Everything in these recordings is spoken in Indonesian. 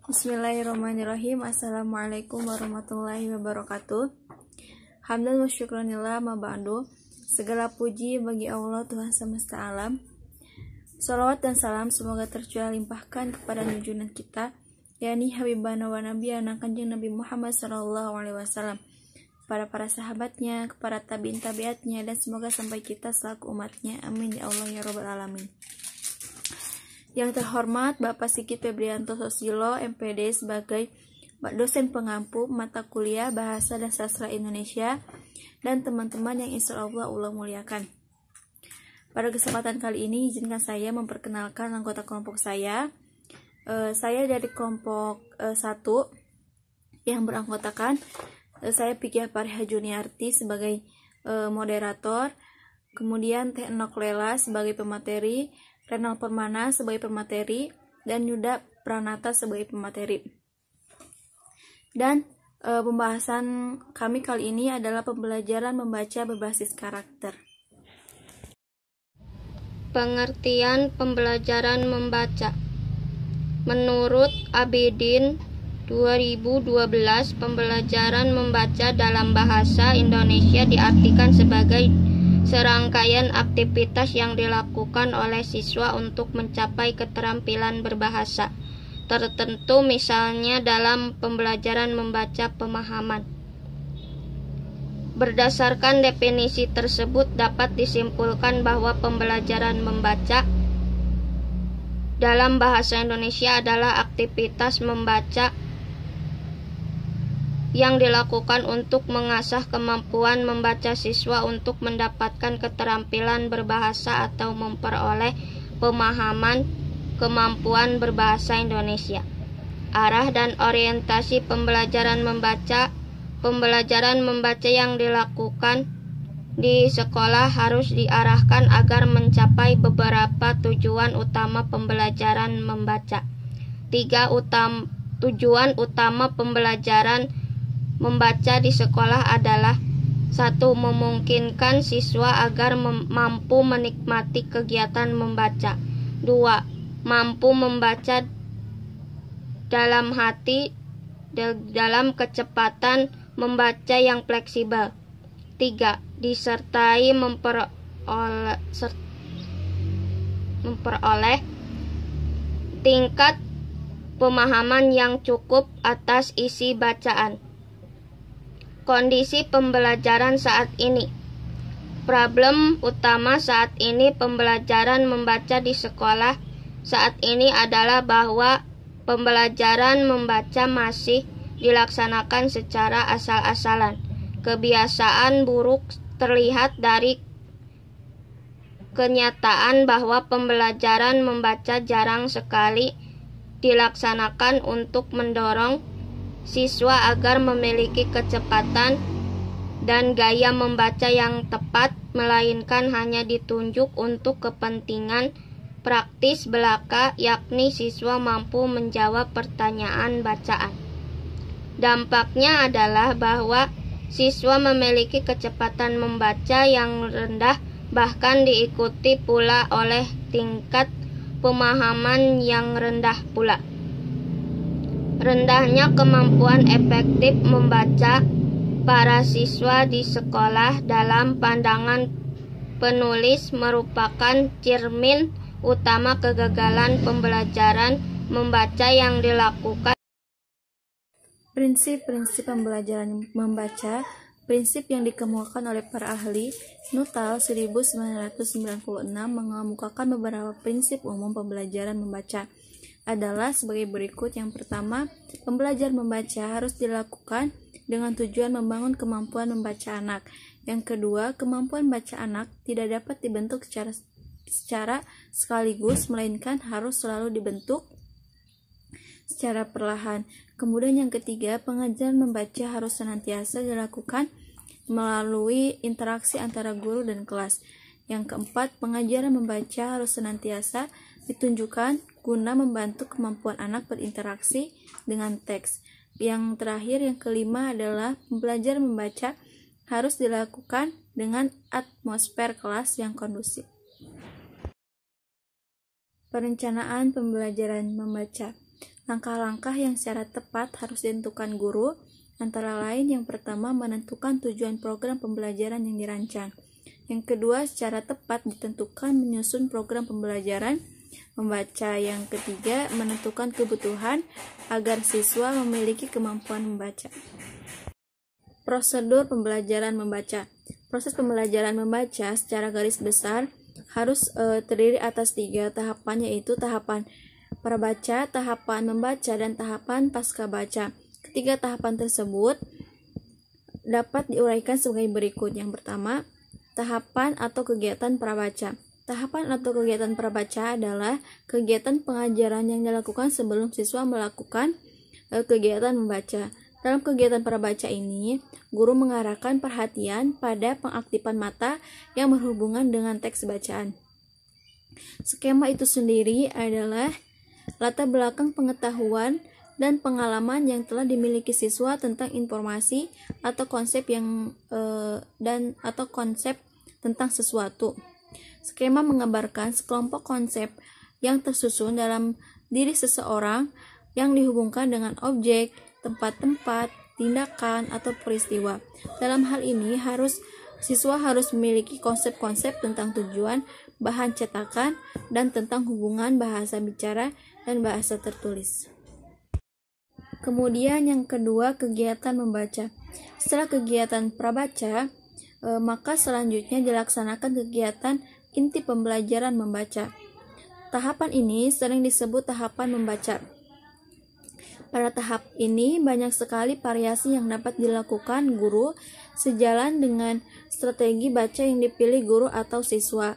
Bismillahirrahmanirrahim. Assalamualaikum warahmatullahi wabarakatuh. Hamdan wa syukranillah ma ba'du. Segala puji bagi Allah Tuhan semesta alam. Salawat dan salam semoga tercurah limpahkan kepada junjungan kita, yakni Habibana wa Nabiyana Kanjeng Nabi Muhammad SAW, para sahabatnya, kepada tabi'in tabiatnya, dan semoga sampai kita selaku umatnya. Amin ya Allah ya Rabbal Alamin. Yang terhormat Bapak Sigit Febrianto Sosilo, MPD, sebagai dosen pengampu mata kuliah Bahasa dan Sastra Indonesia, dan teman-teman yang insya Allah muliakan. Pada kesempatan kali ini, izinkan saya memperkenalkan anggota kelompok saya. Saya dari kelompok 1 yang beranggotakan saya Pikia Pariha Juniarti sebagai moderator, kemudian Teh Enok Lela sebagai pemateri, Renal Permana sebagai pemateri, dan Yuda Pranata sebagai pemateri. Dan pembahasan kami kali ini adalah pembelajaran membaca berbasis karakter. Pengertian pembelajaran membaca. Menurut Abidin 2012, pembelajaran membaca dalam bahasa Indonesia diartikan sebagai serangkaian aktivitas yang dilakukan oleh siswa untuk mencapai keterampilan berbahasa tertentu, misalnya dalam pembelajaran membaca pemahaman. Berdasarkan definisi tersebut, dapat disimpulkan bahwa pembelajaran membaca dalam bahasa Indonesia adalah aktivitas membaca yang dilakukan untuk mengasah kemampuan membaca siswa untuk mendapatkan keterampilan berbahasa atau memperoleh pemahaman kemampuan berbahasa Indonesia. Arah dan orientasi pembelajaran membaca. Pembelajaran membaca yang dilakukan di sekolah harus diarahkan agar mencapai beberapa tujuan utama pembelajaran membaca. 3 tujuan utama pembelajaran membaca di sekolah adalah: 1. Memungkinkan siswa agar mampu menikmati kegiatan membaca. 2. Mampu membaca dalam kecepatan membaca yang fleksibel. 3. Disertai memperoleh tingkat pemahaman yang cukup atas isi bacaan. Kondisi pembelajaran saat ini. Problem utama saat ini pembelajaran membaca di sekolah saat ini adalah bahwa pembelajaran membaca masih dilaksanakan secara asal-asalan. Kebiasaan buruk terlihat dari kenyataan bahwa pembelajaran membaca jarang sekali dilaksanakan untuk mendorong siswa agar memiliki kecepatan dan gaya membaca yang tepat, melainkan hanya ditunjuk untuk kepentingan praktis belaka, yakni siswa mampu menjawab pertanyaan bacaan. Dampaknya adalah bahwa siswa memiliki kecepatan membaca yang rendah, bahkan diikuti pula oleh tingkat pemahaman yang rendah pula. Rendahnya kemampuan efektif membaca para siswa di sekolah dalam pandangan penulis merupakan cermin utama kegagalan pembelajaran membaca yang dilakukan. Prinsip-prinsip pembelajaran membaca, prinsip yang dikemukakan oleh para ahli. Nuttall 1996 mengemukakan beberapa prinsip umum pembelajaran membaca adalah sebagai berikut. Yang pertama, pembelajaran membaca harus dilakukan dengan tujuan membangun kemampuan membaca anak. Yang kedua, kemampuan baca anak tidak dapat dibentuk secara sekaligus, melainkan harus selalu dibentuk secara perlahan. Kemudian yang ketiga, pengajaran membaca harus senantiasa dilakukan melalui interaksi antara guru dan kelas. Yang keempat, pengajaran membaca harus senantiasa ditunjukkan guna membantu kemampuan anak berinteraksi dengan teks. Yang terakhir, yang kelima adalah pembelajaran membaca harus dilakukan dengan atmosfer kelas yang kondusif. Perencanaan pembelajaran membaca. Langkah-langkah yang secara tepat harus ditentukan guru, antara lain yang pertama menentukan tujuan program pembelajaran yang dirancang. Yang kedua, secara tepat ditentukan menyusun program pembelajaran membaca. Yang ketiga, menentukan kebutuhan agar siswa memiliki kemampuan membaca. Prosedur pembelajaran membaca. Proses pembelajaran membaca secara garis besar harus terdiri atas 3 tahapan, yaitu tahapan prabaca, tahapan membaca, dan tahapan pascabaca. Ketiga tahapan tersebut dapat diuraikan sebagai berikut. Yang pertama, tahapan atau kegiatan prabaca. Tahapan atau kegiatan prabaca adalah kegiatan pengajaran yang dilakukan sebelum siswa melakukan kegiatan membaca. Dalam kegiatan prabaca ini, guru mengarahkan perhatian pada pengaktifan mata yang berhubungan dengan teks bacaan. Skema itu sendiri adalah latar belakang pengetahuan dan pengalaman yang telah dimiliki siswa tentang informasi atau konsep konsep tentang sesuatu. Skema menggambarkan sekelompok konsep yang tersusun dalam diri seseorang yang dihubungkan dengan objek, tempat-tempat, tindakan, atau peristiwa. Dalam hal ini, siswa harus memiliki konsep-konsep tentang tujuan, bahan cetakan, dan tentang hubungan bahasa bicara dan bahasa tertulis. Kemudian yang kedua, kegiatan membaca. Setelah kegiatan prabaca, maka selanjutnya dilaksanakan kegiatan inti pembelajaran membaca. Tahapan ini sering disebut tahapan membaca. Pada tahap ini banyak sekali variasi yang dapat dilakukan guru sejalan dengan strategi baca yang dipilih guru atau siswa.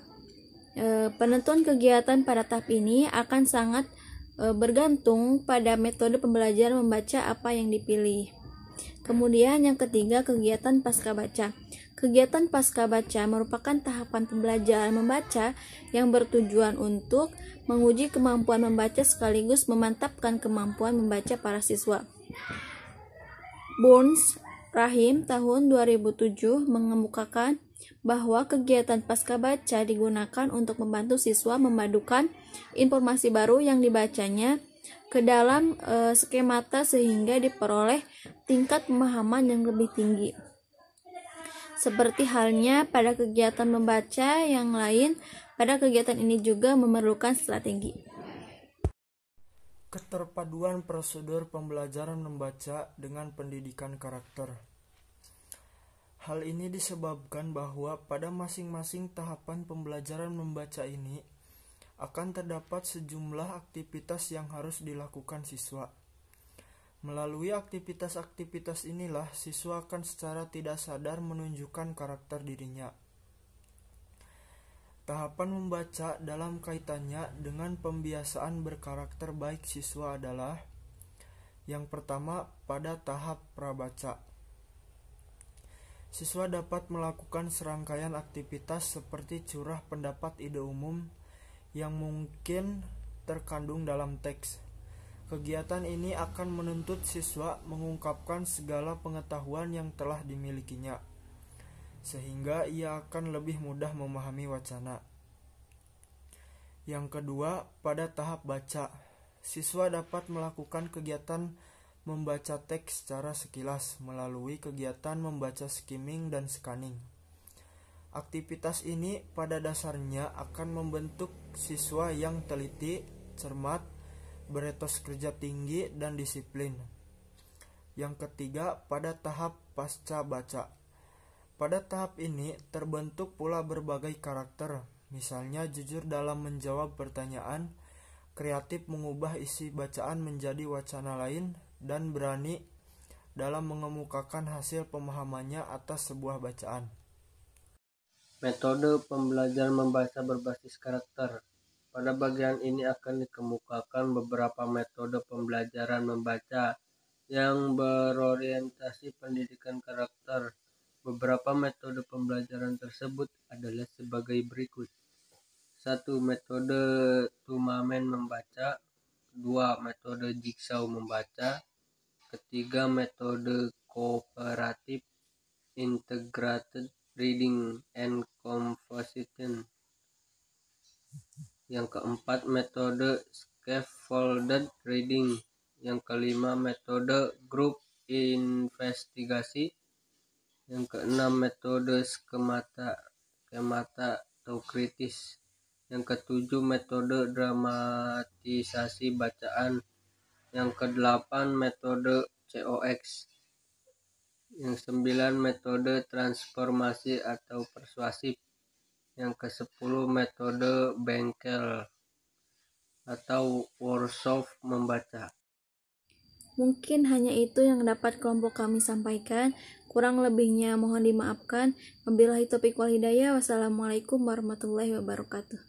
Penentuan kegiatan pada tahap ini akan sangat bergantung pada metode pembelajaran membaca apa yang dipilih. Kemudian yang ketiga, kegiatan pascabaca. Kegiatan pascabaca merupakan tahapan pembelajaran membaca yang bertujuan untuk menguji kemampuan membaca sekaligus memantapkan kemampuan membaca para siswa. Burns Rahim tahun 2007 mengemukakan bahwa kegiatan pascabaca digunakan untuk membantu siswa memadukan informasi baru yang dibacanya ke dalam skemata sehingga diperoleh tingkat pemahaman yang lebih tinggi. Seperti halnya pada kegiatan membaca yang lain, pada kegiatan ini juga memerlukan strategi. Keterpaduan prosedur pembelajaran membaca dengan pendidikan karakter. Hal ini disebabkan bahwa pada masing-masing tahapan pembelajaran membaca ini akan terdapat sejumlah aktivitas yang harus dilakukan siswa. Melalui aktivitas-aktivitas inilah siswa akan secara tidak sadar menunjukkan karakter dirinya. Tahapan membaca dalam kaitannya dengan pembiasaan berkarakter baik siswa adalah yang pertama, pada tahap prabaca. Siswa dapat melakukan serangkaian aktivitas seperti curah pendapat ide umum yang mungkin terkandung dalam teks. Kegiatan ini akan menuntut siswa mengungkapkan segala pengetahuan yang telah dimilikinya, sehingga ia akan lebih mudah memahami wacana. Yang kedua, pada tahap baca, siswa dapat melakukan kegiatan membaca teks secara sekilas melalui kegiatan membaca skimming dan scanning. Aktivitas ini pada dasarnya akan membentuk siswa yang teliti, cermat, beretos kerja tinggi, dan disiplin. Yang ketiga, pada tahap pasca baca. Pada tahap ini terbentuk pula berbagai karakter, misalnya jujur dalam menjawab pertanyaan, kreatif mengubah isi bacaan menjadi wacana lain, dan berani dalam mengemukakan hasil pemahamannya atas sebuah bacaan. Metode pembelajaran membaca berbasis karakter. Pada bagian ini akan dikemukakan beberapa metode pembelajaran membaca yang berorientasi pendidikan karakter. Beberapa metode pembelajaran tersebut adalah sebagai berikut. 1. Metode Tumamen membaca. 2. Metode Jigsaw membaca. 3. Metode Kooperatif Integrated Reading and Composition. Yang keempat, metode Scaffolded Reading. Yang kelima, metode grup investigasi. Yang keenam, metode skemata atau kritis. Yang ketujuh, metode dramatisasi bacaan. Yang kedelapan, metode COX. Yang sembilan, metode transformasi atau persuasif. Yang kesepuluh, metode bengkel atau workshop membaca. Mungkin hanya itu yang dapat kelompok kami sampaikan. Kurang lebihnya mohon dimaafkan. Wabillahi taufiq wal hidayah. Wassalamualaikum warahmatullahi wabarakatuh.